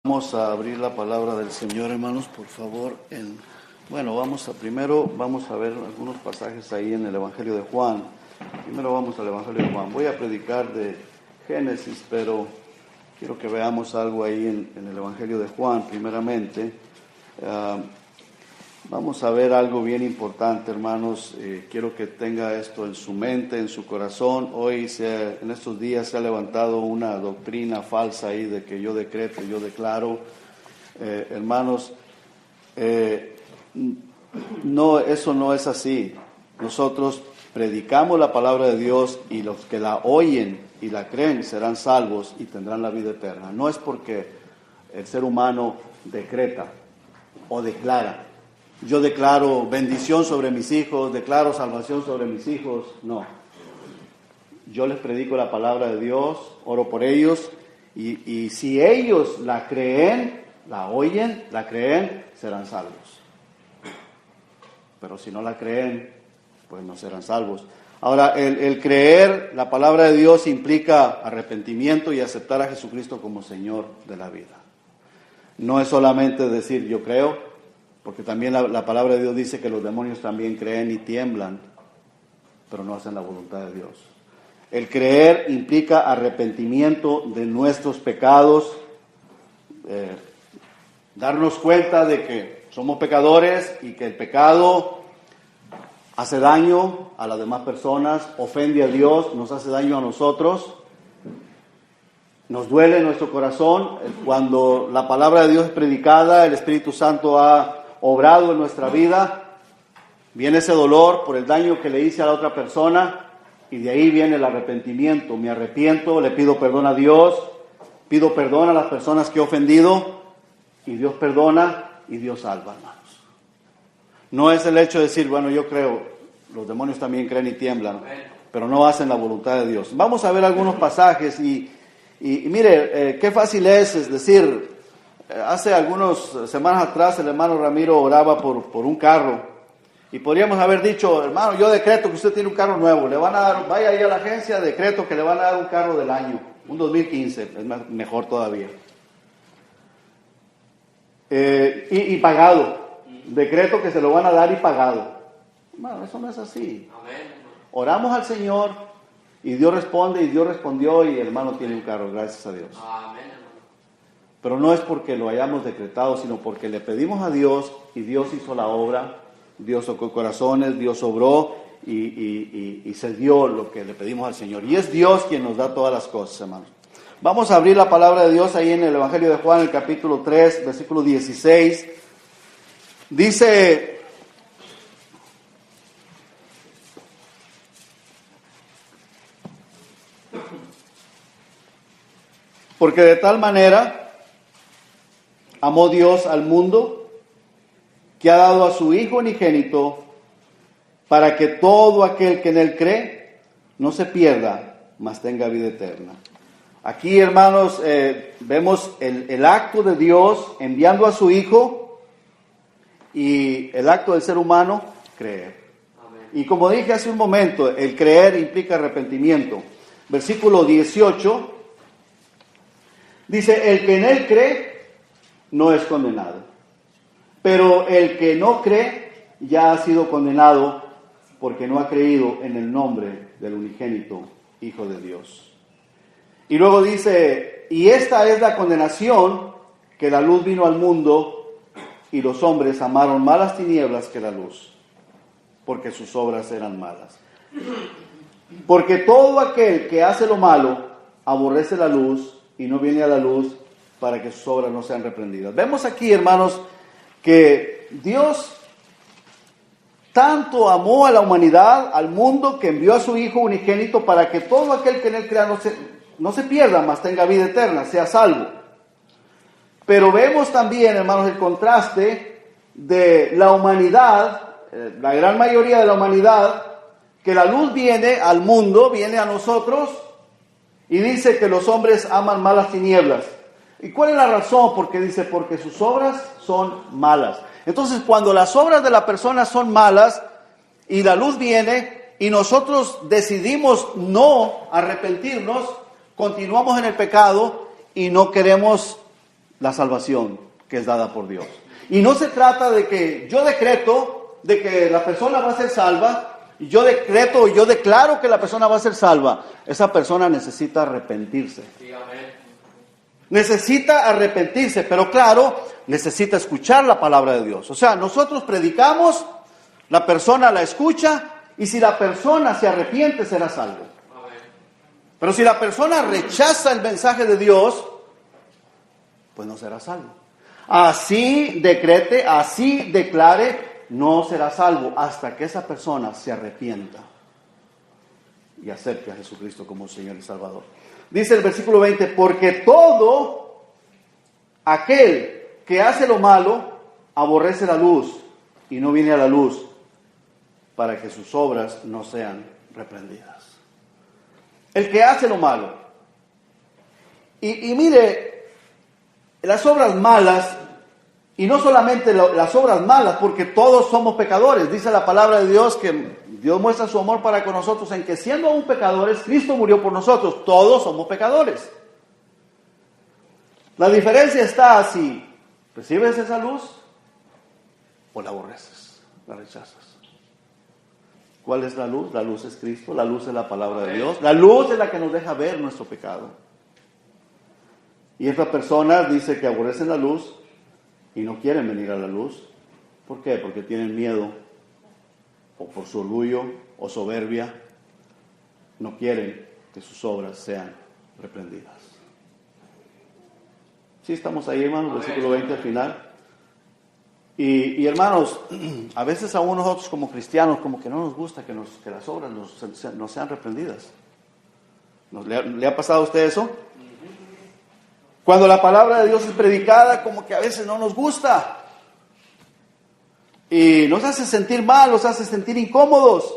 Vamos a abrir la palabra del Señor, hermanos, por favor. Primero vamos a ver algunos pasajes ahí en el Evangelio de Juan. Primero vamos al Evangelio de Juan. Voy a predicar de Génesis, pero quiero que veamos algo ahí en el Evangelio de Juan, primeramente. Vamos a ver algo bien importante, hermanos. Quiero que tenga esto en su mente, en su corazón. Hoy, en estos días, se ha levantado una doctrina falsa ahí de que yo decreto, yo declaro. Hermanos, no, eso no es así. Nosotros predicamos la palabra de Dios y los que la oyen y la creen serán salvos y tendrán la vida eterna. No es porque el ser humano decreta o declara. Yo declaro bendición sobre mis hijos, declaro salvación sobre mis hijos. No. Yo les predico la palabra de Dios, oro por ellos, y si ellos la creen, la oyen, la creen, serán salvos. Pero si no la creen, pues no serán salvos. Ahora, el creer la palabra de Dios implica arrepentimiento y aceptar a Jesucristo como Señor de la vida. No es solamente decir yo creo, porque también la palabra de Dios dice que los demonios también creen y tiemblan, pero no hacen la voluntad de Dios. El creer implica arrepentimiento de nuestros pecados, darnos cuenta de que somos pecadores y que el pecado hace daño a las demás personas, ofende a Dios, nos hace daño a nosotros, nos duele en nuestro corazón. Cuando la palabra de Dios es predicada, el Espíritu Santo ha obrado en nuestra vida, viene ese dolor por el daño que le hice a la otra persona, y de ahí viene el arrepentimiento. Me arrepiento, le pido perdón a Dios, pido perdón a las personas que he ofendido, y Dios perdona y Dios salva, hermanos. No es el hecho de decir, bueno, yo creo, los demonios también creen y tiemblan, pero no hacen la voluntad de Dios. Vamos a ver algunos pasajes y mire, qué fácil es decir. Hace algunas semanas atrás el hermano Ramiro oraba por un carro y podríamos haber dicho, hermano, yo decreto que usted tiene un carro nuevo, le van a dar, vaya ahí a la agencia, decreto que le van a dar un carro del año, un 2015, es mejor todavía. Y pagado, decreto que se lo van a dar y pagado. Hermano, eso no es así. Oramos al Señor y Dios responde, y Dios respondió, y el hermano tiene un carro, gracias a Dios. Pero no es porque lo hayamos decretado, sino porque le pedimos a Dios y Dios hizo la obra, Dios tocó corazones, Dios obró y se dio lo que le pedimos al Señor. Y es Dios quien nos da todas las cosas, hermanos. Vamos a abrir la palabra de Dios ahí en el Evangelio de Juan, el capítulo 3, versículo 16. Dice: porque de tal manera amó Dios al mundo, que ha dado a su Hijo unigénito, para que todo aquel que en Él cree no se pierda, mas tenga vida eterna. Aquí, hermanos, vemos el acto de Dios enviando a su Hijo, y el acto del ser humano, creer. Amén. Y como dije hace un momento, el creer implica arrepentimiento. Versículo 18 dice: el que en Él cree no es condenado, pero el que no cree ya ha sido condenado, porque no ha creído en el nombre del unigénito Hijo de Dios. Y luego dice: y esta es la condenación, que la luz vino al mundo, y los hombres amaron más las tinieblas que la luz, porque sus obras eran malas. Porque todo aquel que hace lo malo aborrece la luz y no viene a la luz, para que sus obras no sean reprendidas. Vemos aquí, hermanos, que Dios tanto amó a la humanidad, al mundo, que envió a su Hijo unigénito para que todo aquel que en Él crea no se pierda, mas tenga vida eterna, sea salvo. Pero vemos también, hermanos, el contraste de la humanidad, la gran mayoría de la humanidad, que la luz viene al mundo, viene a nosotros, y dice que los hombres aman más las tinieblas. ¿Y cuál es la razón? Porque dice, porque sus obras son malas. Entonces, cuando las obras de la persona son malas y la luz viene y nosotros decidimos no arrepentirnos, continuamos en el pecado y no queremos la salvación que es dada por Dios. Y no se trata de que yo decreto de que la persona va a ser salva, y yo decreto, yo declaro que la persona va a ser salva. Esa persona necesita arrepentirse. Sí, amén. Necesita arrepentirse, pero claro, necesita escuchar la palabra de Dios. O sea, nosotros predicamos, la persona la escucha, y si la persona se arrepiente, será salvo. Amén. Pero si la persona rechaza el mensaje de Dios, pues no será salvo. Así decrete, así declare, no será salvo hasta que esa persona se arrepienta y acepte a Jesucristo como Señor y Salvador. Dice el versículo 20, porque todo aquel que hace lo malo aborrece la luz y no viene a la luz para que sus obras no sean reprendidas. El que hace lo malo. Y mire, las obras malas, y no solamente las obras malas, porque todos somos pecadores. Dice la palabra de Dios que Dios muestra su amor para con nosotros en que siendo aún pecadores, Cristo murió por nosotros. Todos somos pecadores. La diferencia está si recibes esa luz o la aborreces, la rechazas. ¿Cuál es la luz? La luz es Cristo, la luz es la palabra de Dios. La luz es la que nos deja ver nuestro pecado. Y esta persona dice que aborrecen la luz y no quieren venir a la luz. ¿Por qué? Porque tienen miedo, o por su orgullo o soberbia, no quieren que sus obras sean reprendidas. Sí, estamos ahí, hermanos, versículo 20 al final. Y hermanos, a veces a nosotros como cristianos, como que no nos gusta que las obras no sean reprendidas. ¿Le ha pasado a usted eso? Cuando la palabra de Dios es predicada, como que a veces no nos gusta. Y nos hace sentir mal, nos hace sentir incómodos.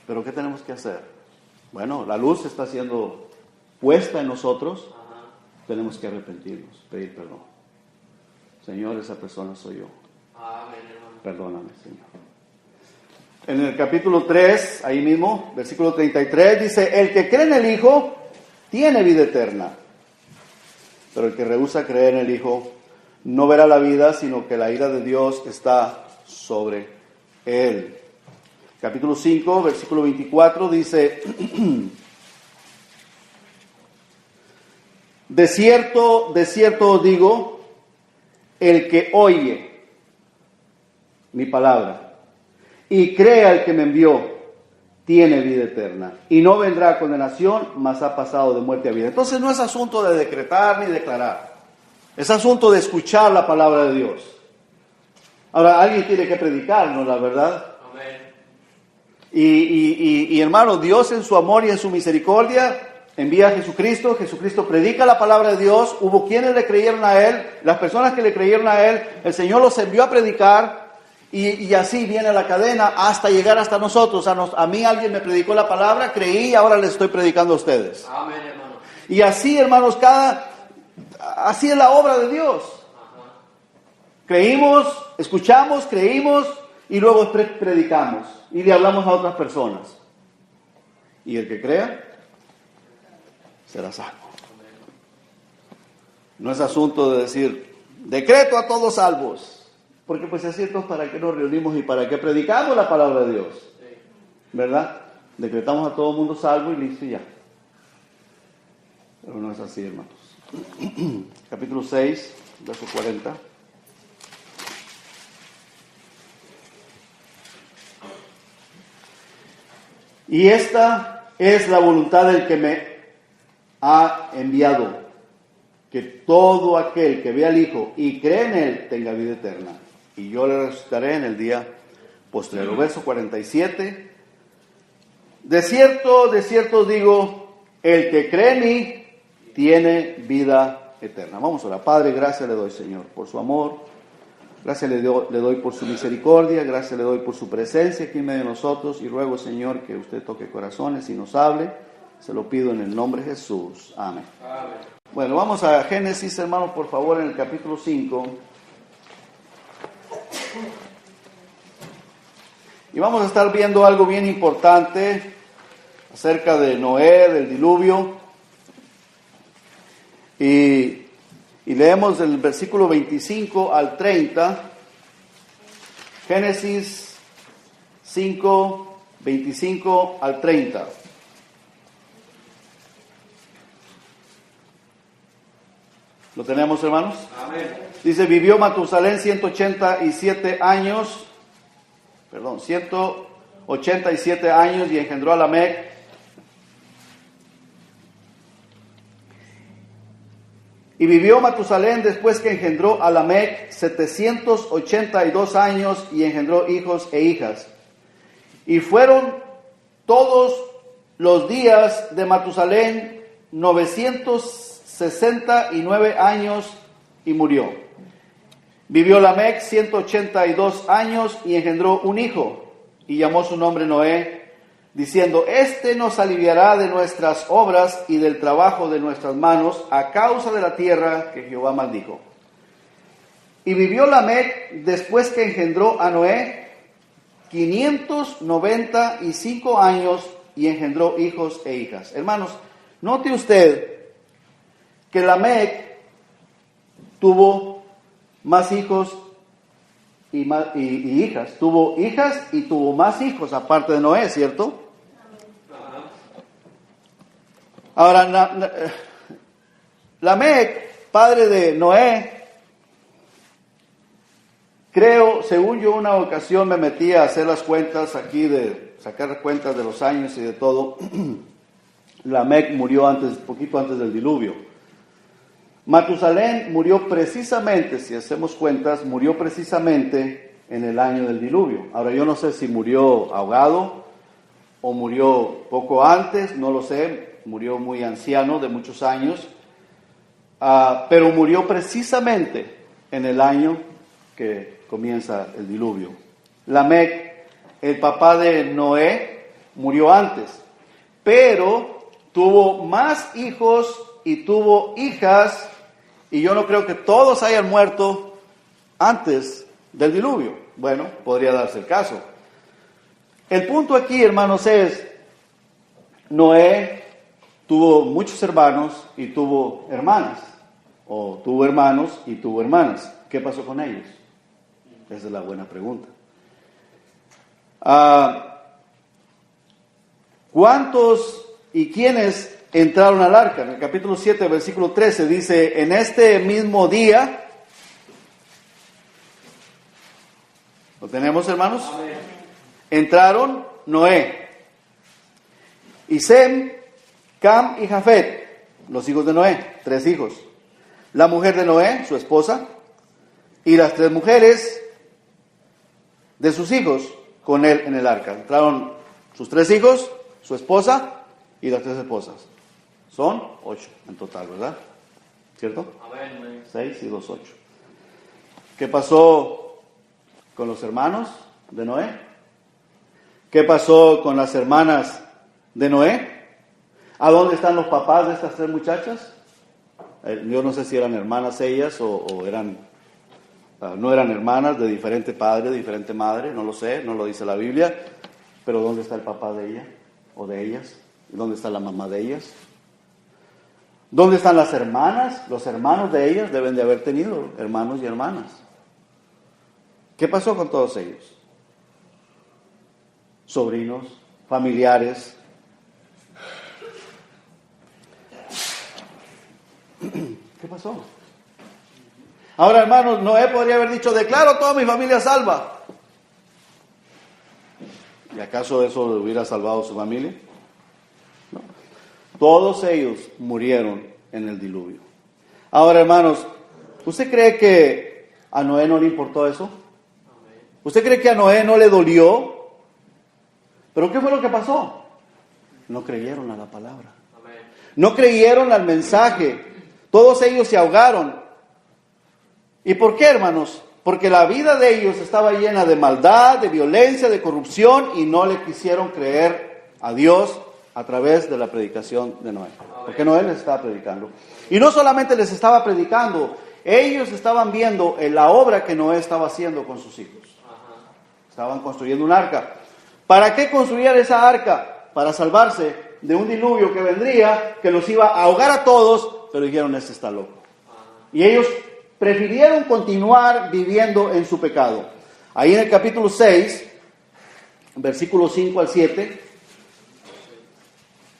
Pero ¿qué tenemos que hacer? Bueno, la luz está siendo puesta en nosotros. Tenemos que arrepentirnos, pedir perdón. Señor, esa persona soy yo. Amén, hermano. Perdóname, Señor. En el capítulo 3, ahí mismo, versículo 33, dice, el que cree en el Hijo tiene vida eterna, pero el que rehúsa creer en el Hijo no verá la vida, sino que la ira de Dios está sobre él. Capítulo 5, versículo 24 dice, de cierto os digo, el que oye mi palabra y cree al que me envió, tiene vida eterna y no vendrá a condenación, mas ha pasado de muerte a vida. Entonces no es asunto de decretar ni declarar, es asunto de escuchar la palabra de Dios. Ahora, alguien tiene que predicarnos, la verdad. Amén. Y hermano, Dios en su amor y en su misericordia envía a Jesucristo. Jesucristo predica la palabra de Dios. Hubo quienes le creyeron a Él. Las personas que le creyeron a Él, el Señor los envió a predicar. Y así viene la cadena hasta llegar hasta nosotros. A mí alguien me predicó la palabra, creí y ahora les estoy predicando a ustedes. Amén, hermano. Y así, hermanos, así es la obra de Dios. Ajá. Creímos, escuchamos, creímos y luego predicamos y le hablamos a otras personas. Y el que crea será salvo. No es asunto de decir, decreto a todos salvos. Porque pues es cierto, ¿para qué nos reunimos y para qué predicamos la palabra de Dios? ¿Verdad? Decretamos a todo el mundo salvo y listo y ya. Pero no es así, hermanos. Capítulo 6, verso 40. Y esta es la voluntad del que me ha enviado, que todo aquel que ve al Hijo y cree en Él tenga vida eterna, y yo le resucitaré en el día postrero. Verso 47. De cierto os digo, el que cree en mí tiene vida eterna. Vamos a orar. Padre, gracias le doy, Señor, por su amor. Gracias le doy por su misericordia. Gracias le doy por su presencia aquí en medio de nosotros. Y ruego, Señor, que usted toque corazones y nos hable. Se lo pido en el nombre de Jesús. Amén. Amén. Bueno, vamos a Génesis, hermanos, por favor, en el capítulo 5. Y vamos a estar viendo algo bien importante acerca de Noé, del diluvio. Y Y leemos del versículo 25 al 30, Génesis 5, 25 al 30. ¿Lo tenemos, hermanos? Amén. Dice, vivió Matusalén 187 años y engendró a Lamec. Y vivió Matusalén después que engendró a Lamec 782 años y engendró hijos e hijas. Y fueron todos los días de Matusalén 969 años y murió. Vivió Lamec 182 años y engendró un hijo y llamó su nombre Noé, diciendo, este nos aliviará de nuestras obras y del trabajo de nuestras manos a causa de la tierra que Jehová maldijo. Y vivió Lamec después que engendró a Noé 595 años y engendró hijos e hijas. Hermanos, note usted que Lamec tuvo más hijos y hijas. Tuvo hijas y tuvo más hijos aparte de Noé, ¿cierto? Ahora, Lamec, padre de Noé, creo, según yo una ocasión me metí a hacer las cuentas aquí, de sacar cuentas de los años y de todo. Lamec murió poquito antes del diluvio. Matusalén murió precisamente, si hacemos cuentas, murió precisamente en el año del diluvio. Ahora, yo no sé si murió ahogado o murió poco antes, no lo sé. Murió muy anciano, de muchos años, pero murió precisamente en el año que comienza el diluvio. Lamec, el papá de Noé, murió antes, pero tuvo más hijos y tuvo hijas, y yo no creo que todos hayan muerto antes del diluvio. Bueno, podría darse el caso. El punto aquí, hermanos, es Noé tuvo muchos hermanos y tuvo hermanas, o tuvo hermanos y tuvo hermanas. ¿Qué pasó con ellos? Esa es la buena pregunta. ¿Cuántos y quiénes entraron al arca? En el capítulo 7, versículo 13 dice, en este mismo día, ¿lo tenemos, hermanos? Amén. Entraron Noé y Sem, Cam y Jafet, los hijos de Noé, 3 hijos. La mujer de Noé, su esposa, y las 3 mujeres de sus hijos con él en el arca. Entraron sus 3 hijos, su esposa y las 3 esposas. Son 8 en total, ¿verdad? ¿Cierto? Amén. 6 y 2, 8. ¿Qué pasó con los hermanos de Noé? ¿Qué pasó con las hermanas de Noé? ¿A dónde están los papás de estas 3 muchachas? Yo no sé si eran hermanas ellas o eran, no eran hermanas, de diferente padre, de diferente madre, no lo sé, no lo dice la Biblia, pero ¿dónde está el papá de ella o de ellas? ¿Dónde está la mamá de ellas? ¿Dónde están las hermanas? Los hermanos de ellas deben de haber tenido hermanos y hermanas. ¿Qué pasó con todos ellos? Sobrinos, familiares. ¿Qué pasó? Ahora, hermanos, Noé podría haber dicho, declaro toda mi familia salva. ¿Y acaso eso hubiera salvado su familia? No. Todos ellos murieron en el diluvio. Ahora, hermanos, ¿usted cree que a Noé no le importó eso? ¿Usted cree que a Noé no le dolió? ¿Pero qué fue lo que pasó? No creyeron a la palabra. No creyeron al mensaje. Todos ellos se ahogaron. ¿Y por qué, hermanos? Porque la vida de ellos estaba llena de maldad, de violencia, de corrupción, y no le quisieron creer a Dios a través de la predicación de Noé. Porque Noé les estaba predicando. Y no solamente les estaba predicando, ellos estaban viendo la obra que Noé estaba haciendo con sus hijos. Estaban construyendo un arca. ¿Para qué construir esa arca? Para salvarse de un diluvio que vendría, que los iba a ahogar a todos, pero dijeron, este está loco. Y ellos prefirieron continuar viviendo en su pecado. Ahí en el capítulo 6, versículos 5 al 7,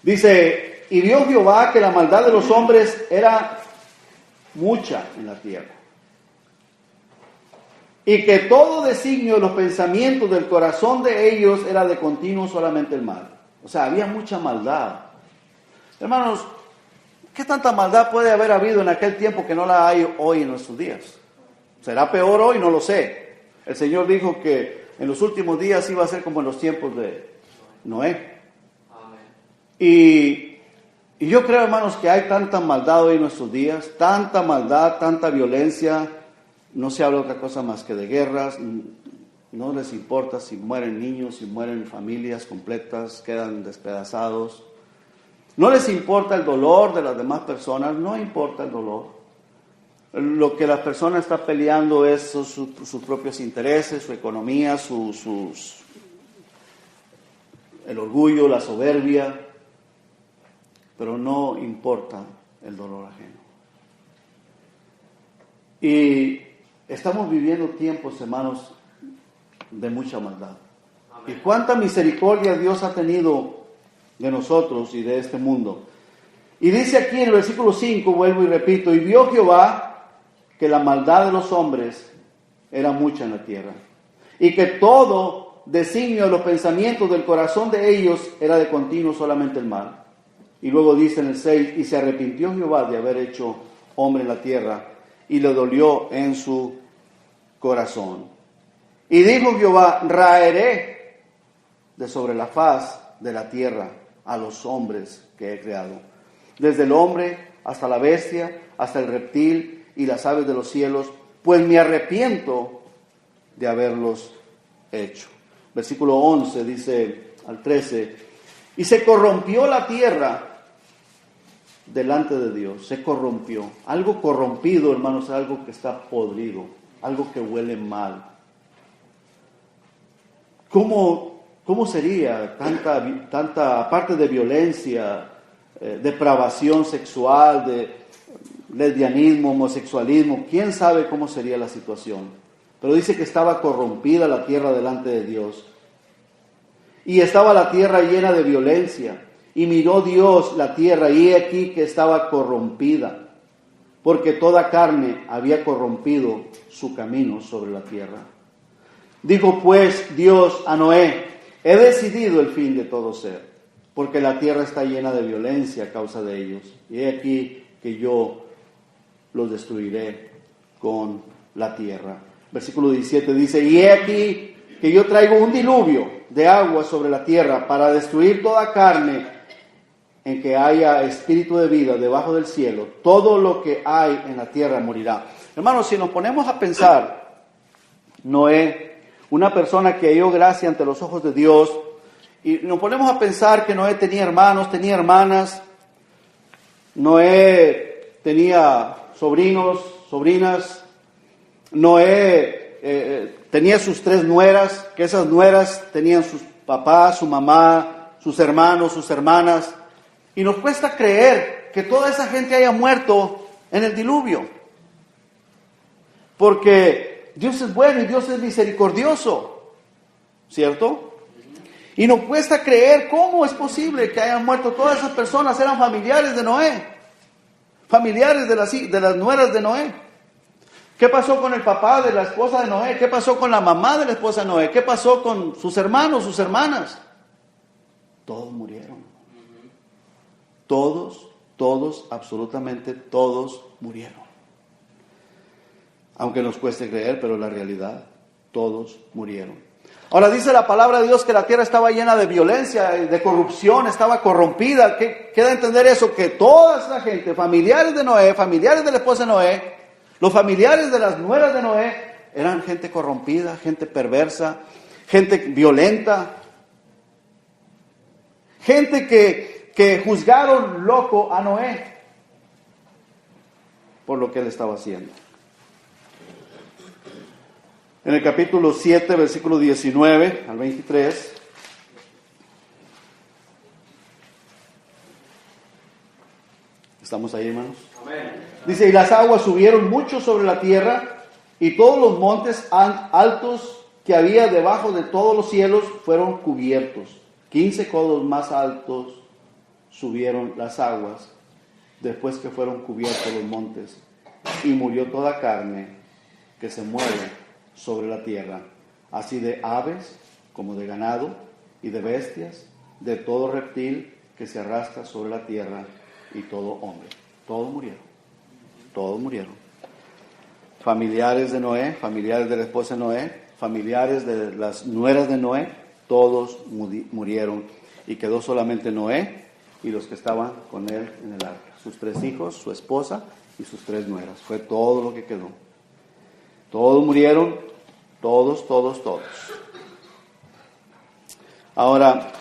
dice: y vio Jehová que la maldad de los hombres era mucha en la tierra, y que todo designio de los pensamientos del corazón de ellos era de continuo solamente el mal. O sea, había mucha maldad. Hermanos, ¿qué tanta maldad puede haber habido en aquel tiempo que no la hay hoy en nuestros días? ¿Será peor hoy? No lo sé. El Señor dijo que en los últimos días iba a ser como en los tiempos de Noé. Y yo creo, hermanos, que hay tanta maldad hoy en nuestros días, tanta maldad, tanta violencia. No se habla de otra cosa más que de guerras. No les importa si mueren niños, si mueren familias completas, quedan despedazados. No les importa el dolor de las demás personas, no importa el dolor. Lo que las personas están peleando es sus propios intereses, su economía, el orgullo, la soberbia, pero no importa el dolor ajeno. Y estamos viviendo tiempos, hermanos, de mucha maldad. Amén. Y cuánta misericordia Dios ha tenido de nosotros y de este mundo. Y dice aquí en el versículo 5, vuelvo y repito: y vio Jehová que la maldad de los hombres era mucha en la tierra, y que todo designio de los pensamientos del corazón de ellos era de continuo solamente el mal. Y luego dice en el 6: y se arrepintió Jehová de haber hecho hombre en la tierra, y le dolió en su corazón. Y dijo Jehová: raeré de sobre la faz de la tierra a los hombres que he creado, desde el hombre hasta la bestia, hasta el reptil y las aves de los cielos, pues me arrepiento de haberlos hecho. Versículo 11 dice al 13: y se corrompió la tierra delante de Dios. Se corrompió. Algo corrompido, hermanos, es algo que está podrido, algo que huele mal. ¿Cómo sería tanta, aparte de violencia, depravación sexual, de lesbianismo, homosexualismo? ¿Quién sabe cómo sería la situación? Pero dice que estaba corrompida la tierra delante de Dios. Y estaba la tierra llena de violencia. Y miró Dios la tierra, y he aquí que estaba corrompida, porque toda carne había corrompido su camino sobre la tierra. Dijo pues Dios a Noé: he decidido el fin de todo ser, porque la tierra está llena de violencia a causa de ellos. Y he aquí que yo los destruiré con la tierra. Versículo 17 dice: y he aquí que yo traigo un diluvio de agua sobre la tierra para destruir toda carne en que haya espíritu de vida debajo del cielo. Todo lo que hay en la tierra morirá. Hermanos, si nos ponemos a pensar, Noé, una persona que halló gracia ante los ojos de Dios, y nos ponemos a pensar que Noé tenía hermanos, tenía hermanas, Noé tenía sobrinos, sobrinas, Noé tenía sus 3 nueras, que esas nueras tenían sus papás, su mamá, sus hermanos, sus hermanas. Y nos cuesta creer que toda esa gente haya muerto en el diluvio. Porque Dios es bueno y Dios es misericordioso, ¿cierto? Y nos cuesta creer cómo es posible que hayan muerto todas esas personas. Eran familiares de Noé, familiares de las nueras de Noé. ¿Qué pasó con el papá de la esposa de Noé? ¿Qué pasó con la mamá de la esposa de Noé? ¿Qué pasó con sus hermanos, sus hermanas? Todos murieron. Todos, absolutamente todos murieron. Aunque nos cueste creer, pero la realidad, todos murieron. Ahora dice la palabra de Dios que la tierra estaba llena de violencia, de corrupción, estaba corrompida. ¿Qué da a entender eso? Que toda esa gente, familiares de Noé, familiares de la esposa de Noé, los familiares de las nueras de Noé, eran gente corrompida, gente perversa, gente violenta, gente que juzgaron loco a Noé por lo que él estaba haciendo. En el capítulo 7, versículo 19 al 23, ¿estamos ahí, hermanos? Amén. Dice, y las aguas subieron mucho sobre la tierra, y todos los montes altos que había debajo de todos los cielos fueron cubiertos. 15 codos más altos subieron las aguas después que fueron cubiertos los montes, y murió toda carne que se mueve sobre la tierra, así de aves como de ganado y de bestias, de todo reptil que se arrastra sobre la tierra, y todo hombre. Todos murieron. Todos murieron. Familiares de Noé, familiares de la esposa de Noé, familiares de las nueras de Noé, todos murieron, y quedó solamente Noé y los que estaban con él en el arca, sus 3 hijos, su esposa y sus 3 nueras. Fue todo lo que quedó. Todos murieron, todos. Ahora,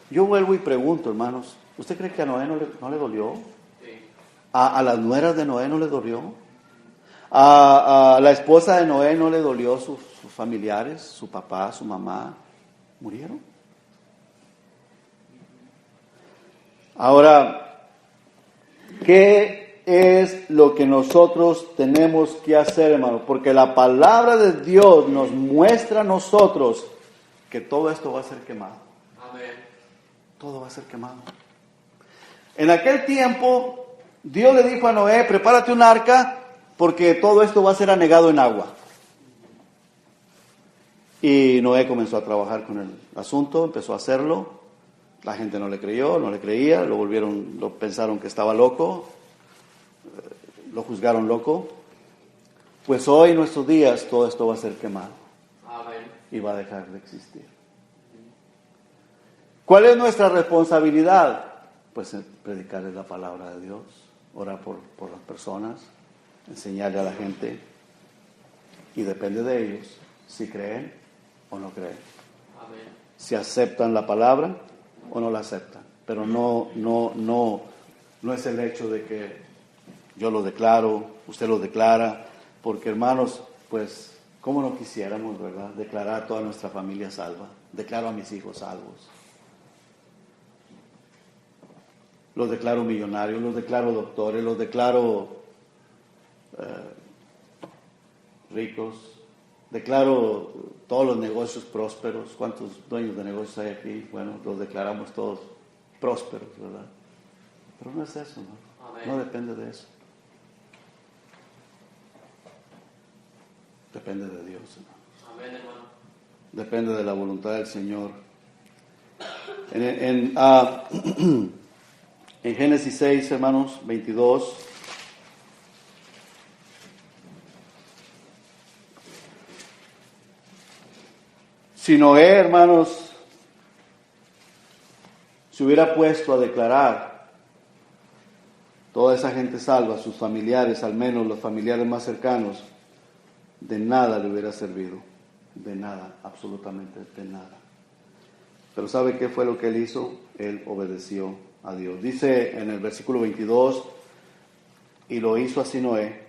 yo vuelvo y pregunto, hermanos, ¿usted cree que a Noé no le dolió? ¿A las nueras de Noé no le dolió? ¿A la esposa de Noé no le dolió sus familiares, su papá, su mamá? ¿Murieron? Ahora, ¿qué es lo que nosotros tenemos que hacer, hermano? Porque la palabra de Dios nos muestra a nosotros que todo esto va a ser quemado. Amén. Todo va a ser quemado. En aquel tiempo, Dios le dijo a Noé, prepárate un arca, porque todo esto va a ser anegado en agua. Y Noé comenzó a trabajar con el asunto, empezó a hacerlo. La gente no le creyó, no le creía, lo pensaron que estaba loco, lo juzgaron loco. Pues hoy, en nuestros días, todo esto va a ser quemado. Amén. Y va a dejar de existir. ¿Cuál es nuestra responsabilidad? Pues predicarles la palabra de Dios, orar por las personas, enseñarle a la gente, y depende de ellos si creen o no creen. Amén. Si aceptan la palabra o no la aceptan. Pero no es el hecho de que yo lo declaro, usted lo declara, porque hermanos, pues, ¿cómo no quisiéramos, verdad? Declarar a toda nuestra familia salva. Declaro a mis hijos salvos. Los declaro millonarios, los declaro doctores, los declaro ricos, declaro todos los negocios prósperos. ¿Cuántos dueños de negocios hay aquí? Bueno, los declaramos todos prósperos, ¿verdad? Pero no es eso, ¿no? Amén. No depende de eso. Depende de Dios, ¿no? Amén, hermano. Depende de la voluntad del Señor. En Génesis 6, hermanos, 22. Si Noé, hermanos, se hubiera puesto a declarar toda esa gente salva, sus familiares, al menos los familiares más cercanos, de nada le hubiera servido. De nada, absolutamente de nada. Pero ¿sabe qué fue lo que él hizo? Él obedeció a Dios. Dice en el versículo 22, y lo hizo así Noé,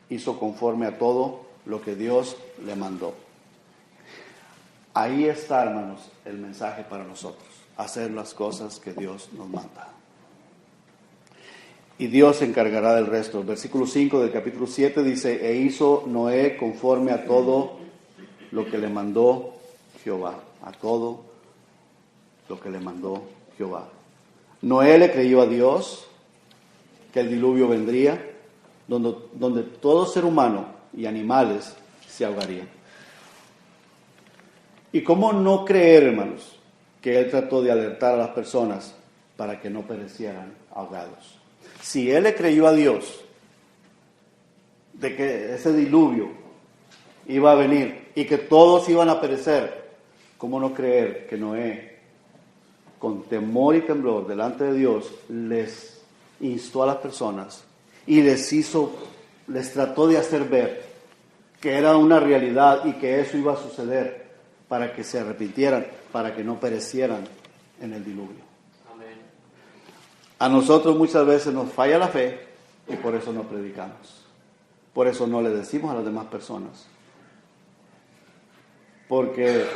hizo conforme a todo lo que Dios le mandó. Ahí está, hermanos, el mensaje para nosotros, hacer las cosas que Dios nos manda. Y Dios se encargará del resto. El versículo 5 del capítulo 7 dice, e hizo Noé conforme a todo lo que le mandó Jehová. A todo lo que le mandó Jehová. Noé le creyó a Dios que el diluvio vendría, donde todo ser humano y animales se ahogarían. ¿Y cómo no creer, hermanos, que él trató de alertar a las personas para que no perecieran ahogados? Si él le creyó a Dios de que ese diluvio iba a venir y que todos iban a perecer, ¿cómo no creer que Noé, con temor y temblor delante de Dios, les instó a las personas y les trató de hacer ver que era una realidad y que eso iba a suceder para que se arrepintieran, para que no perecieran en el diluvio? Amén. A nosotros muchas veces nos falla la fe y por eso no predicamos. Por eso no le decimos a las demás personas. Porque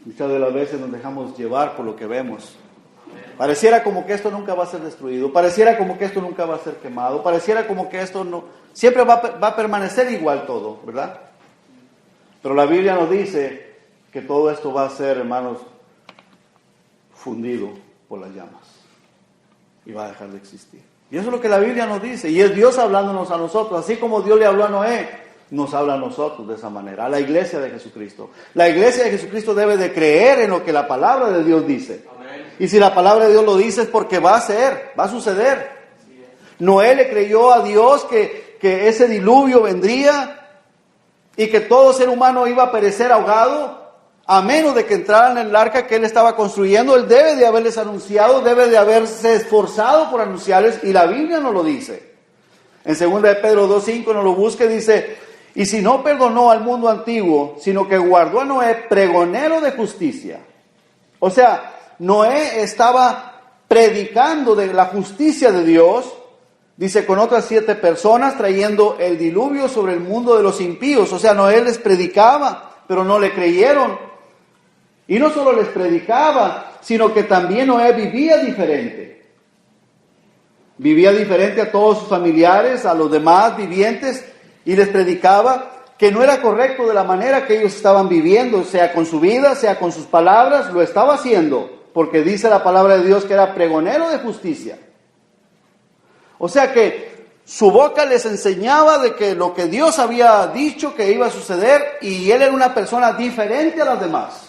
muchas de las veces nos dejamos llevar por lo que vemos Pareciera como que esto nunca va a ser destruido, pareciera como que esto nunca va a ser quemado, pareciera como que esto no, siempre va a permanecer igual todo, ¿verdad? Pero la Biblia nos dice que todo esto va a ser, hermanos, fundido por las llamas y va a dejar de existir. Y eso es lo que la Biblia nos dice, y es Dios hablándonos a nosotros, así como Dios le habló a Noé, nos habla a nosotros de esa manera, a la iglesia de Jesucristo. La iglesia de Jesucristo debe de creer en lo que la palabra de Dios dice. Y si la palabra de Dios lo dice es porque va a suceder. Noé le creyó a Dios que ese diluvio vendría y que todo ser humano iba a perecer ahogado, a menos de que entraran en el arca que él estaba construyendo. Él debe de haberles anunciado, debe de haberse esforzado por anunciarles, y la Biblia nos lo dice. En 2 de Pedro 2:5 nos lo busque, dice: y si no perdonó al mundo antiguo, sino que guardó a Noé pregonero de justicia. O sea, Noé estaba predicando de la justicia de Dios, dice, con otras 7 personas, trayendo el diluvio sobre el mundo de los impíos. O sea, Noé les predicaba, pero no le creyeron. Y no solo les predicaba, sino que también Noé vivía diferente. Vivía diferente a todos sus familiares, a los demás vivientes, y les predicaba que no era correcto de la manera que ellos estaban viviendo, sea con su vida, sea con sus palabras. Lo estaba haciendo, porque dice la palabra de Dios que era pregonero de justicia. O sea que su boca les enseñaba de que lo que Dios había dicho que iba a suceder, y él era una persona diferente a las demás,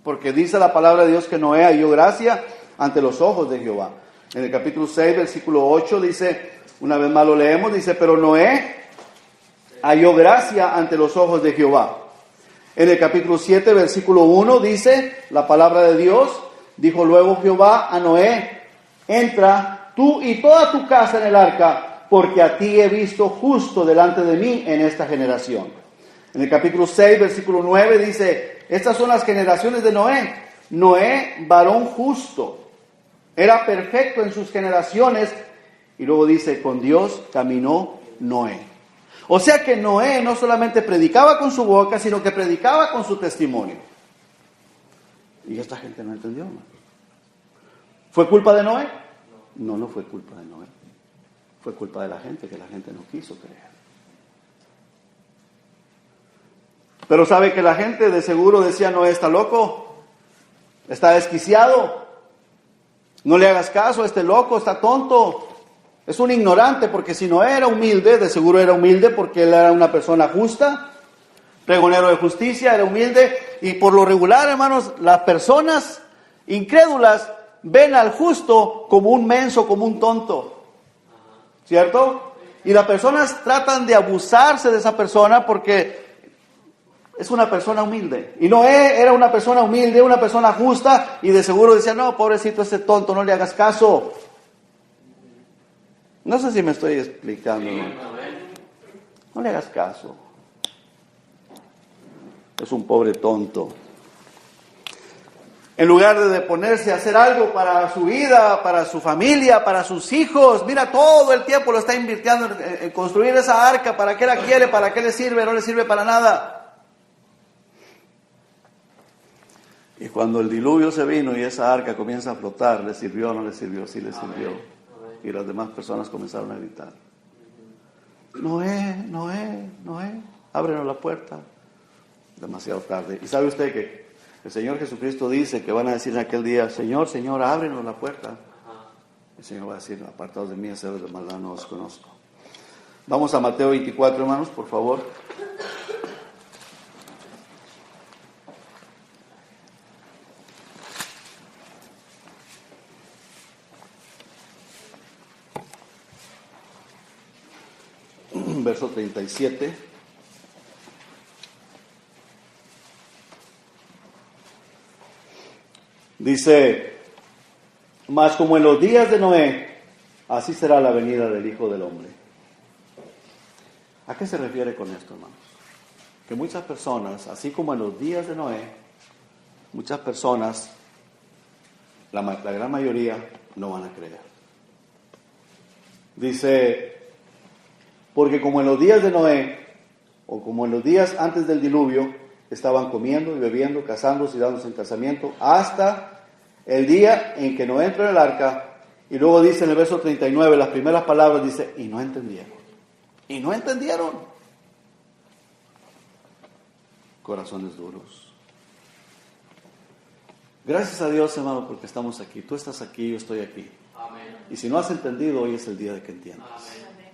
porque dice la palabra de Dios que Noé halló gracia ante los ojos de Jehová. En el capítulo 6, versículo 8 dice, una vez más lo leemos, dice: pero Noé halló gracia ante los ojos de Jehová. En el capítulo 7, versículo 1 dice la palabra de Dios: dijo luego Jehová a Noé: entra tú y toda tu casa en el arca, porque a ti he visto justo delante de mí en esta generación. En el capítulo 6, versículo 9 dice: estas son las generaciones de Noé. Noé, varón justo, era perfecto en sus generaciones. Y luego dice: con Dios caminó Noé. O sea que Noé no solamente predicaba con su boca, sino que predicaba con su testimonio. Y esta gente no entendió, ¿no? ¿Fue culpa de Noé? No, no fue culpa de Noé. Fue culpa de la gente, que la gente no quiso creer. Pero sabe que la gente de seguro decía: Noé está loco, está desquiciado, no le hagas caso a este loco, está tonto. Es un ignorante, porque si Noé era humilde, de seguro era humilde porque él era una persona justa, pregonero de justicia, era humilde. Y por lo regular, hermanos, las personas incrédulas ven al justo como un menso, como un tonto, ¿cierto? Y las personas tratan de abusarse de esa persona porque es una persona humilde. Y Noé era una persona humilde, una persona justa, y de seguro decía: no, pobrecito ese tonto, no le hagas caso. No sé si me estoy explicando, ¿no? No le hagas caso. Es un pobre tonto. En lugar de ponerse a hacer algo para su vida, para su familia, para sus hijos, mira, todo el tiempo lo está invirtiendo en construir esa arca. ¿Para qué la quiere? ¿Para qué le sirve? No le sirve para nada. Y cuando el diluvio se vino y esa arca comienza a flotar, ¿le sirvió o no le sirvió? Sí le sirvió. Y las demás personas comenzaron a gritar: Noé, Noé, Noé, ábrenos la puerta. Demasiado tarde. Y sabe usted que el Señor Jesucristo dice que van a decir en aquel día: Señor, Señor, ábrenos la puerta. El Señor va a decir: apartados de mí, hacedores de maldad, no os conozco. Vamos a Mateo 24, hermanos, por favor. Verso 37. Dice: mas como en los días de Noé, así será la venida del Hijo del Hombre. ¿A qué se refiere con esto, hermanos? Que muchas personas, así como en los días de Noé, muchas personas, la gran mayoría, no van a creer. Dice: porque como en los días de Noé, o como en los días antes del diluvio, estaban comiendo y bebiendo, casándose y dándose en casamiento, hasta El día en que Noé entró en el arca, y luego dice en el verso 39, las primeras palabras dice, y no entendieron. Y no entendieron. Corazones duros. Gracias a Dios, hermano, porque estamos aquí. Tú estás aquí, yo estoy aquí. Amén. Y si no has entendido, hoy es el día de que entiendas. Amén.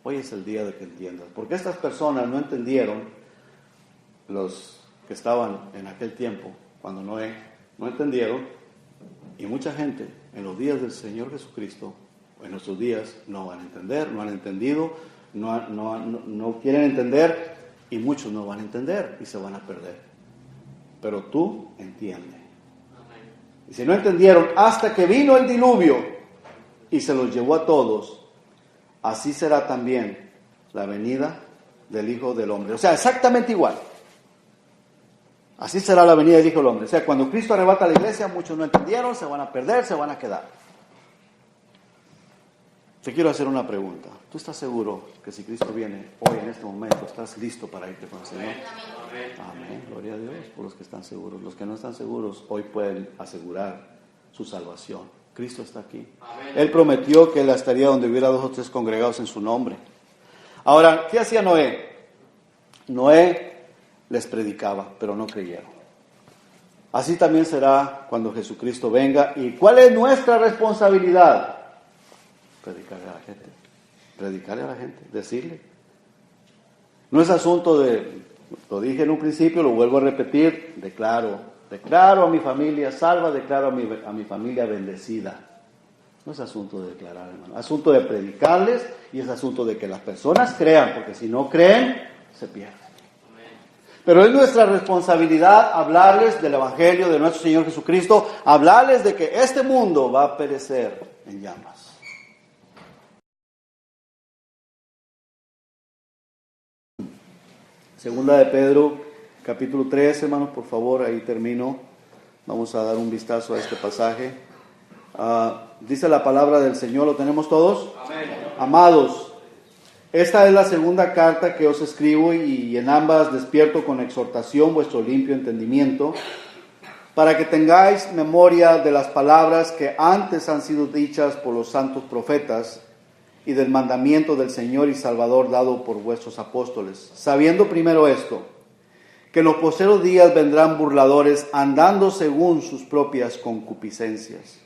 Hoy es el día de que entiendas. Porque estas personas no entendieron, los que estaban en aquel tiempo, cuando Noé, no entendieron. Y mucha gente en los días del Señor Jesucristo, en nuestros días, no van a entender, no han entendido, no quieren entender, y muchos no van a entender y se van a perder. Pero tú entiende. Y si no entendieron hasta que vino el diluvio y se los llevó a todos, así será también la venida del Hijo del Hombre. O sea, exactamente igual. Así será la venida del Hijo del Hombre. O sea, cuando Cristo arrebata a la iglesia, muchos no entendieron, se van a perder, se van a quedar. Te quiero hacer una pregunta. ¿Tú estás seguro que si Cristo viene hoy, en este momento, estás listo para irte con el Señor? Amén. Gloria a Dios por los que están seguros. Los que no están seguros, hoy pueden asegurar su salvación. Cristo está aquí. Él prometió que Él estaría donde hubiera 2 o 3 congregados en su nombre. Ahora, ¿qué hacía Noé? Noé les predicaba, pero no creyeron. Así también será cuando Jesucristo venga. ¿Y cuál es nuestra responsabilidad? Predicarle a la gente. Predicarle a la gente, decirle. No es asunto de, lo dije en un principio, lo vuelvo a repetir, declaro a mi familia salva, declaro a mi familia bendecida. No es asunto de declarar, hermano. Es asunto de predicarles y es asunto de que las personas crean, porque si no creen, se pierden. Pero es nuestra responsabilidad hablarles del Evangelio de nuestro Señor Jesucristo, hablarles de que este mundo va a perecer en llamas. Segunda de Pedro, capítulo 3, hermanos, por favor, ahí termino. Vamos a dar un vistazo a este pasaje. Dice la palabra del Señor, ¿lo tenemos todos? Amén. Amados, esta es la segunda carta que os escribo y en ambas despierto con exhortación vuestro limpio entendimiento, para que tengáis memoria de las palabras que antes han sido dichas por los santos profetas, y del mandamiento del Señor y Salvador dado por vuestros apóstoles, sabiendo primero esto, que en los postreros días vendrán burladores andando según sus propias concupiscencias,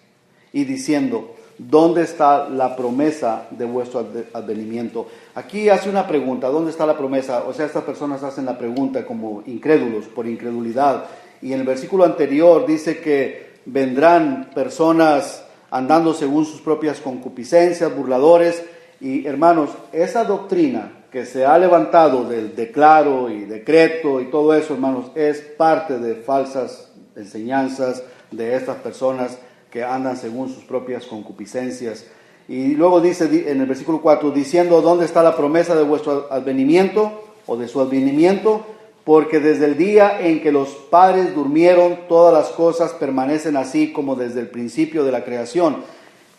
y diciendo, ¿dónde está la promesa de vuestro advenimiento? Aquí hace una pregunta, ¿dónde está la promesa? O sea, estas personas hacen la pregunta como incrédulos, por incredulidad, y en el versículo anterior dice que vendrán personas andando según sus propias concupiscencias, burladores. Y hermanos, esa doctrina que se ha levantado del declaro y decreto y todo eso, hermanos, es parte de falsas enseñanzas de estas personas que andan según sus propias concupiscencias. Y luego dice en el versículo 4, diciendo, ¿dónde está la promesa de vuestro advenimiento o de su advenimiento? Porque desde el día en que los padres durmieron, todas las cosas permanecen así como desde el principio de la creación.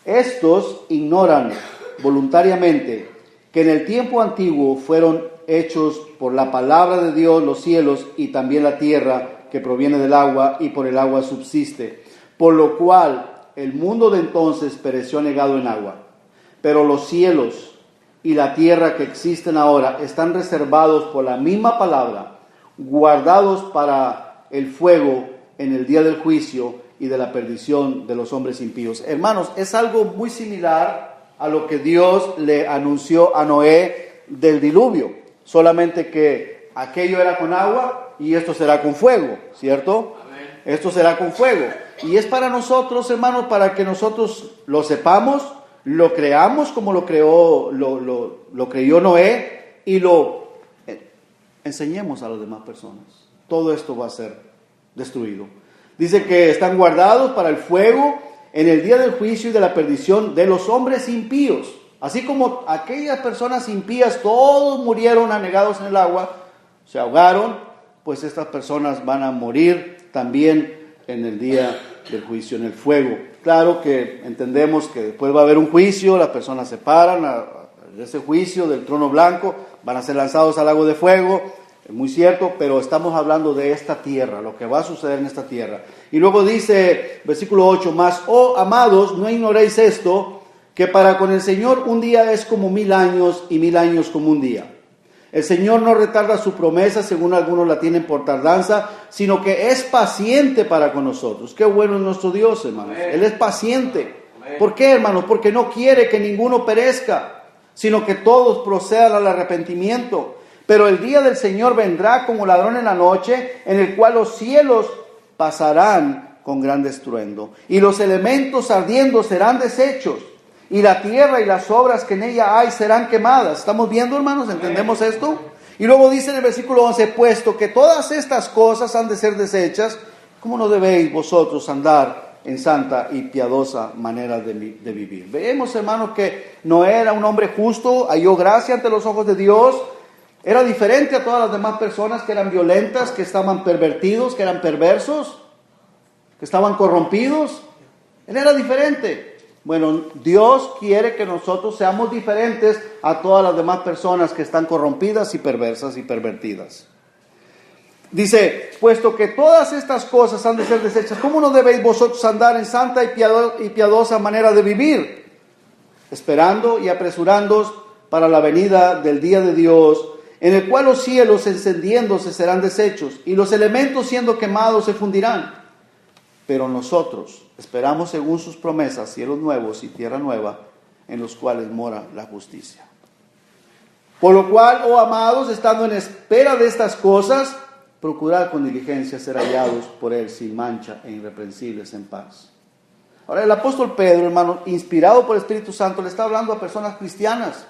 Estos ignoran voluntariamente que en el tiempo antiguo fueron hechos por la palabra de Dios los cielos y también la tierra que proviene del agua y por el agua subsiste, por lo cual el mundo de entonces pereció anegado en agua. Pero los cielos y la tierra que existen ahora están reservados por la misma palabra, guardados para el fuego en el día del juicio y de la perdición de los hombres impíos. Hermanos, es algo muy similar a lo que Dios le anunció a Noé del diluvio, solamente que aquello era con agua y esto será con fuego, ¿cierto? Amén. Esto será con fuego. Y es para nosotros, hermanos, para que nosotros lo sepamos, lo creamos como lo creyó Noé y lo enseñemos a las demás personas. Todo esto va a ser destruido. Dice que están guardados para el fuego en el día del juicio y de la perdición de los hombres impíos. Así como aquellas personas impías, todos murieron anegados en el agua, se ahogaron, pues estas personas van a morir también en el día del juicio, en el fuego. Claro que entendemos que después va a haber un juicio, las personas se paran de ese juicio del trono blanco, van a ser lanzados al lago de fuego, Es muy cierto, pero estamos hablando de esta tierra, lo que va a suceder en esta tierra. Y luego dice, versículo 8, mas, oh amados, no ignoréis esto, que para con el Señor un día es como 1000 años y 1000 años como un día. El Señor no retarda su promesa, según algunos la tienen por tardanza, sino que es paciente para con nosotros. Qué bueno es nuestro Dios, hermanos. Él es paciente. ¿Por qué, hermanos? Porque no quiere que ninguno perezca, sino que todos procedan al arrepentimiento. Pero el día del Señor vendrá como ladrón en la noche, en el cual los cielos pasarán con gran estruendo, y los elementos ardiendo serán deshechos, y la tierra y las obras que en ella hay serán quemadas. ¿Estamos viendo, hermanos? ¿Entendemos esto? Y luego dice en el versículo 11, puesto que todas estas cosas han de ser deshechas, ¿cómo no debéis vosotros andar en santa y piadosa manera de vivir? Vemos, hermanos, que Noé era un hombre justo, halló gracia ante los ojos de Dios. Era diferente a todas las demás personas que eran violentas, que estaban pervertidos, que eran perversos, que estaban corrompidos. Él era diferente. Bueno, Dios quiere que nosotros seamos diferentes a todas las demás personas que están corrompidas y perversas y pervertidas. Dice, puesto que todas estas cosas han de ser deshechas, ¿cómo no debéis vosotros andar en santa y piadosa manera de vivir? Esperando y apresurándoos para la venida del día de Dios, en el cual los cielos encendiéndose serán deshechos, y los elementos siendo quemados se fundirán. Pero nosotros esperamos según sus promesas cielos nuevos y tierra nueva, en los cuales mora la justicia. Por lo cual, oh amados, estando en espera de estas cosas, procurad con diligencia ser hallados por Él sin mancha e irreprensibles en paz. Ahora el apóstol Pedro, hermano, inspirado por el Espíritu Santo, le está hablando a personas cristianas.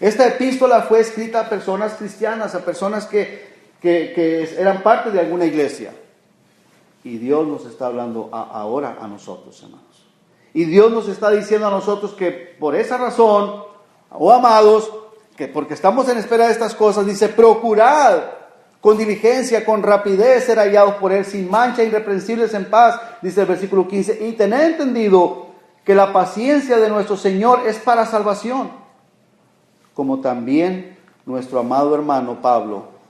Esta epístola fue escrita a personas cristianas, a personas que eran parte de alguna iglesia. Y Dios nos está hablando ahora a nosotros, hermanos. Y Dios nos está diciendo a nosotros que por esa razón, oh amados, que porque estamos en espera de estas cosas, dice, procurad con diligencia, con rapidez ser hallados por Él, sin mancha, irreprensibles en paz, dice el versículo 15, y tened entendido que la paciencia de nuestro Señor es para salvación, como también nuestro amado hermano Pablo,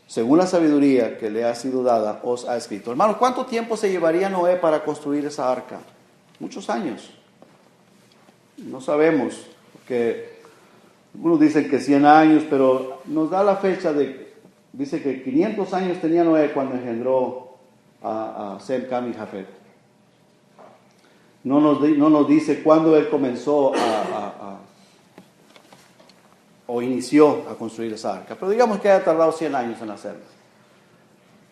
según la sabiduría que le ha sido dada, os ha escrito. Hermanos, ¿cuánto tiempo se llevaría Noé para construir esa arca? Muchos años. No sabemos, porque algunos dicen que 100 años, pero nos da la fecha dice que 500 años tenía Noé cuando engendró a Sem, Cam y Jafet. No nos dice cuándo él comenzó o inició a construir esa arca, pero digamos que haya tardado 100 años en hacerlo.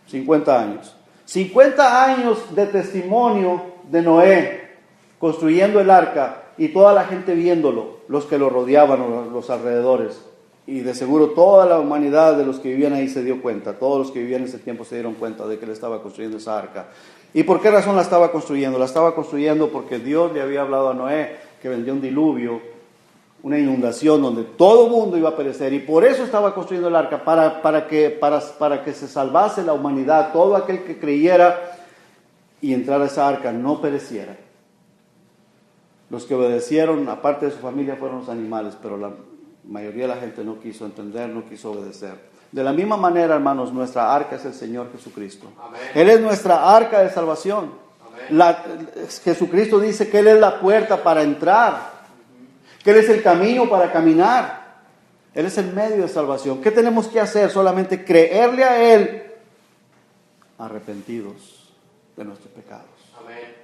50 años. 50 años de testimonio de Noé construyendo el arca y toda la gente viéndolo, los que lo rodeaban, los alrededores. Y de seguro toda la humanidad de los que vivían ahí se dio cuenta, todos los que vivían en ese tiempo se dieron cuenta de que él estaba construyendo esa arca. ¿Y por qué razón la estaba construyendo? La estaba construyendo porque Dios le había hablado a Noé que vendría un diluvio, una inundación donde todo el mundo iba a perecer, y por eso estaba construyendo el arca, para que se salvase la humanidad, todo aquel que creyera y entrara a esa arca no pereciera. Los que obedecieron, aparte de su familia, fueron los animales, pero la mayoría de la gente no quiso entender, no quiso obedecer. De la misma manera, hermanos, nuestra arca es el Señor Jesucristo. Amén. Él es nuestra arca de salvación. Jesucristo dice que Él es la puerta para entrar, que Él es el camino para caminar. Él es el medio de salvación. ¿Qué tenemos que hacer? Solamente creerle a Él, arrepentidos de nuestros pecados. Amén.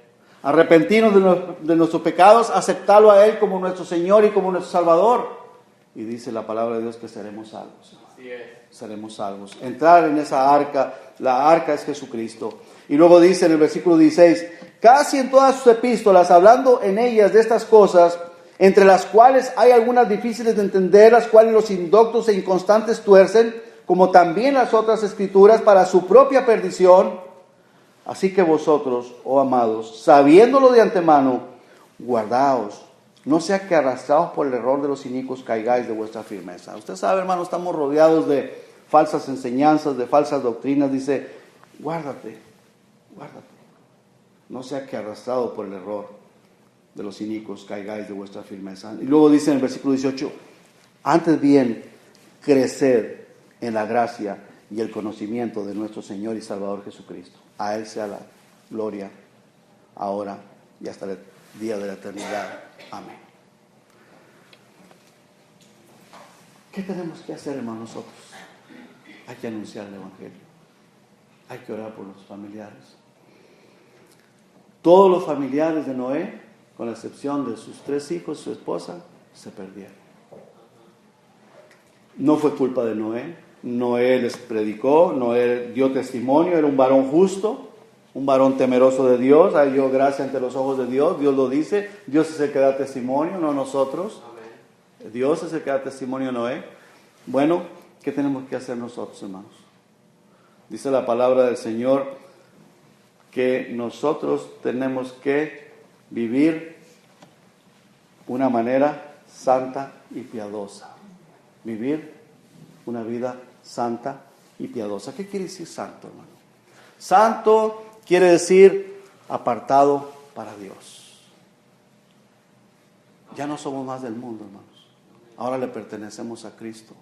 Arrepentirnos de nuestros pecados, aceptarlo a Él como nuestro Señor y como nuestro Salvador. Y dice la palabra de Dios que seremos salvos. Así es. Seremos salvos. Entrar en esa arca, la arca es Jesucristo. Y luego dice en el versículo 16, casi en todas sus epístolas, hablando en ellas de estas cosas, entre las cuales hay algunas difíciles de entender, las cuales los indoctos e inconstantes tuercen, como también las otras escrituras, para su propia perdición. Así que vosotros, oh amados, sabiéndolo de antemano, guardaos, no sea que arrastrados por el error de los inicuos caigáis de vuestra firmeza. Usted sabe, hermano, estamos rodeados de falsas enseñanzas, de falsas doctrinas. Dice, guárdate, no sea que arrastrado por el error de los inicuos caigáis de vuestra firmeza. Y luego dice en el versículo 18, antes bien, creced en la gracia y el conocimiento de nuestro Señor y Salvador Jesucristo. A Él sea la gloria, ahora y hasta el día de la eternidad. Amén. ¿Qué tenemos que hacer, hermanos, nosotros? Hay que anunciar el Evangelio. Hay que orar por los familiares. Todos los familiares de Noé, con la excepción de sus 3 hijos y su esposa, se perdieron. No fue culpa de Noé. Noé les predicó, Noé dio testimonio, era un varón justo, un varón temeroso de Dios, halló gracia ante los ojos de Dios. Dios lo dice, Dios es el que da testimonio, no nosotros. Amén. Dios es el que da testimonio a Noé. Bueno, ¿qué tenemos que hacer nosotros, hermanos? Dice la palabra del Señor que nosotros tenemos que vivir una manera santa y piadosa. Vivir una vida santa y piadosa. ¿Qué quiere decir santo, hermano? Santo quiere decir apartado para Dios. Ya no somos más del mundo, hermanos. Ahora le pertenecemos a Cristo.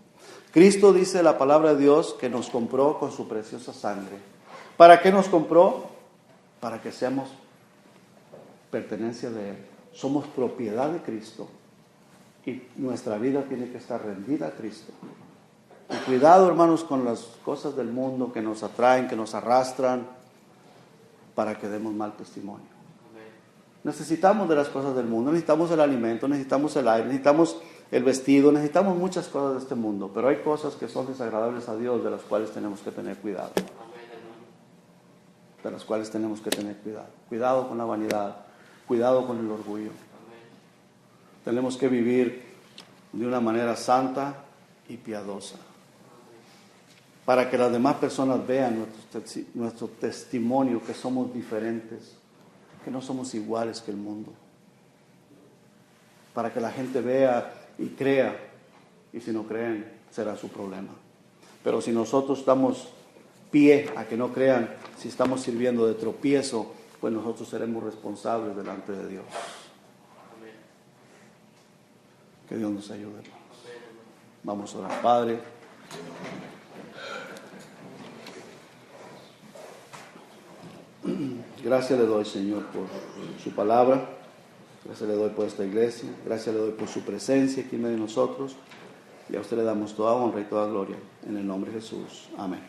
Cristo, dice la palabra de Dios, que nos compró con su preciosa sangre. ¿Para qué nos compró? Para que seamos pertenencia de Él. Somos propiedad de Cristo. Y nuestra vida tiene que estar rendida a Cristo. Y cuidado, hermanos, con las cosas del mundo que nos atraen, que nos arrastran, para que demos mal testimonio. Necesitamos de las cosas del mundo, necesitamos el alimento, necesitamos el aire, necesitamos el vestido, necesitamos muchas cosas de este mundo, pero hay cosas que son desagradables a Dios, de las cuales tenemos que tener cuidado. De las cuales tenemos que tener cuidado. Cuidado con la vanidad, cuidado con el orgullo. Tenemos que vivir de una manera santa y piadosa, para que las demás personas vean nuestro testimonio, que somos diferentes, que no somos iguales que el mundo. Para que la gente vea y crea, y si no creen, será su problema. Pero si nosotros damos pie a que no crean, si estamos sirviendo de tropiezo, pues nosotros seremos responsables delante de Dios. Que Dios nos ayude, hermanos. Vamos a orar. Padre, gracias le doy, Señor, por su palabra. Gracias le doy por esta iglesia. Gracias le doy por su presencia aquí en medio de nosotros. Y a usted le damos toda honra y toda gloria. En el nombre de Jesús. Amén.